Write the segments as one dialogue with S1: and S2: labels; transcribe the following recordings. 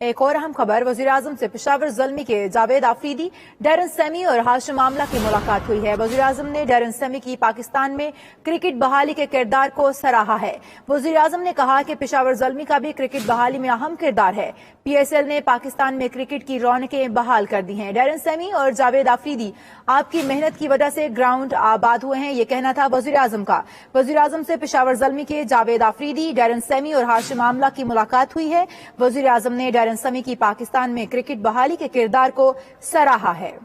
S1: एक और अहम खबर, वज़ीर-ए-आज़म से पेशावर ज़ल्मी के जावेद आफरीदी, डैरन सेमी और हाशिम आमला की मुलाकात हुई है। वज़ीर-ए-आज़म ने डैरन सेमी की पाकिस्तान में क्रिकेट बहाली के किरदार को सराहा है। वज़ीर-ए-आज़म ने कहा कि पेशावर ज़ल्मी का भी क्रिकेट बहाली में अहम किरदार है। PSL ने पाकिस्तान में क्रिकेट की रौनकें बहाल कर दी हैं। डैरन सेमी और जावेद आफरीदी, आपकी मेहनत की वजह से ग्राउंड आबाद हुए हैं, ये कहना था वज़ीर-ए-आज़म का। वज़ीर-ए-आज़म से पेशावर ज़ल्मी के जावेद आफरीदी, डैरन सेमी और हाशिम आमला की मुलाकात हुई है। वज़ीर-ए-आज़म ने डैरन सेमी की पाकिस्तान में क्रिकेट बहाली के किरदार को सराहा है।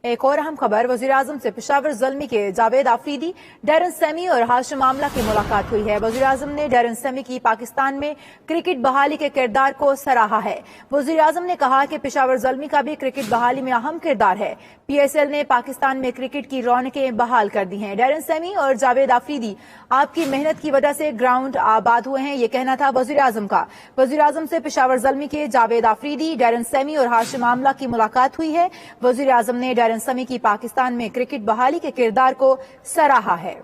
S1: एक और अहम खबर, वज़ीर-ए-आज़म से पेशावर ज़ल्मी के जावेद आफरीदी, डैरन सेमी और हाशिम आमला की मुलाकात हुई है। वज़ीर-ए-आज़म ने डैरन सेमी की पाकिस्तान में क्रिकेट बहाली के किरदार को सराहा है। वज़ीर-ए-आज़म ने कहा कि पेशावर ज़ल्मी का भी क्रिकेट बहाली में अहम किरदार है। PSL ने पाकिस्तान में क्रिकेट की रौनकें बहाल कर दी हैं। डैरन सेमी और जावेद आफरीदी, आपकी मेहनत की वजह से ग्राउंड आबाद हुए हैं, ये कहना था वज़ीर-ए-आज़म का। वज़ीर-ए-आज़म से पेशावर ज़ल्मी के जावेद आफरीदी, डैरन सेमी और हाशिम आमला की मुलाकात हुई है। वज़ीर-ए-आज़म ने डैरन सेमी की पाकिस्तान में क्रिकेट बहाली के किरदार को सराहा है।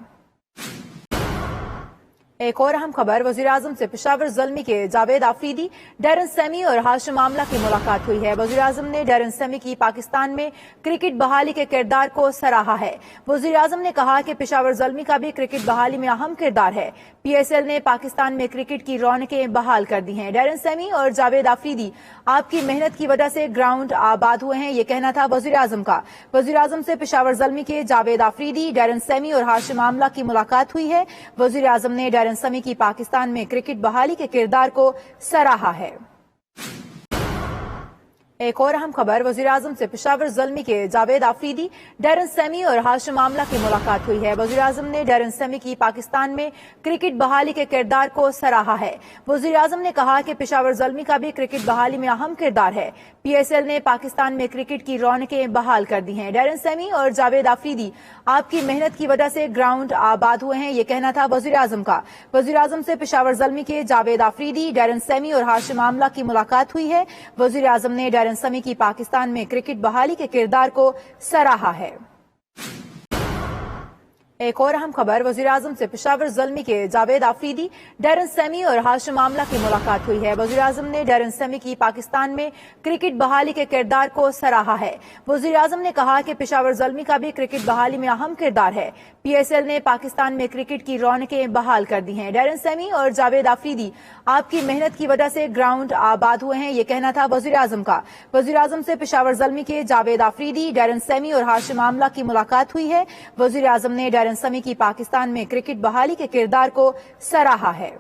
S1: एक और अहम खबर, वज़ीर-ए-आज़म से पेशावर ज़ल्मी के जावेद आफरीदी, डैरन सेमी और हाशिम आमला की मुलाकात हुई है। वज़ीर-ए-आज़म ने डैरन सेमी की पाकिस्तान में क्रिकेट बहाली के किरदार को सराहा है। वज़ीर-ए-आज़म ने कहा कि पेशावर ज़ल्मी का भी क्रिकेट बहाली में अहम किरदार है। PSL ने पाकिस्तान में क्रिकेट की रौनकें बहाल कर दी हैं। डैरन सेमी और जावेद आफरीदी, आपकी मेहनत की वजह से ग्राउंड आबाद हुए हैं, ये कहना था वज़ीर-ए-आज़म का। वज़ीर-ए-आज़म से पेशावर ज़ल्मी के जावेद आफरीदी, डैरन सेमी और हाशिम आमला की मुलाकात हुई है। वज़ीर-ए-आज़म ने डैरन सेमी की पाकिस्तान में क्रिकेट बहाली के किरदार को सराहा है। एक और अहम खबर, वज़ीर-ए-आज़म से पेशावर ज़ल्मी के जावेद आफरीदी, डैरन सेमी और हाशिम आमला की मुलाकात हुई है। वज़ीर-ए-आज़म ने डैरन सेमी की पाकिस्तान में क्रिकेट बहाली के किरदार को सराहा है। वज़ीर-ए-आज़म ने कहा कि पेशावर ज़ल्मी का भी क्रिकेट बहाली में अहम किरदार है। PSL ने पाकिस्तान में क्रिकेट की रौनकें बहाल कर दी हैं। डैरन सेमी और जावेद आफरीदी, आपकी मेहनत की वजह से ग्राउंड आबाद हुए हैं, ये कहना था वज़ीर-ए-आज़म का। वज़ीर-ए-आज़म से पेशावर ज़ल्मी के जावेद आफरीदी, डैरन सेमी और हाशिम आमला की मुलाकात हुई है। वज़ीर-ए-आज़म ने डैरन सेमी की पाकिस्तान में क्रिकेट बहाली के किरदार को सराहा है। एक और अहम खबर, वज़ीर-ए-आज़म से पेशावर ज़ल्मी के जावेद आफरीदी, डैरन सेमी और हाशिम आमला की मुलाकात हुई है। वज़ीर-ए-आज़म ने डैरन सेमी की पाकिस्तान में क्रिकेट बहाली के किरदार को सराहा है। वज़ीर-ए-आज़म ने कहा कि पेशावर ज़ल्मी का भी क्रिकेट बहाली में अहम किरदार है। PSL ने पाकिस्तान में क्रिकेट की रौनकें बहाल कर दी हैं। डैरन सेमी और जावेद आफरीदी, आपकी मेहनत की वजह से ग्राउंड आबाद हुए हैं, ये कहना था वज़ीर-ए-आज़म का। वज़ीर-ए-आज़म से पेशावर ज़ल्मी के जावेद आफरीदी, डैरन सेमी और हाशिम आमला की मुलाकात हुई है। वज़ीर-ए-आज़म ने डैरन सेमी की पाकिस्तान में क्रिकेट बहाली के किरदार को सराहा है।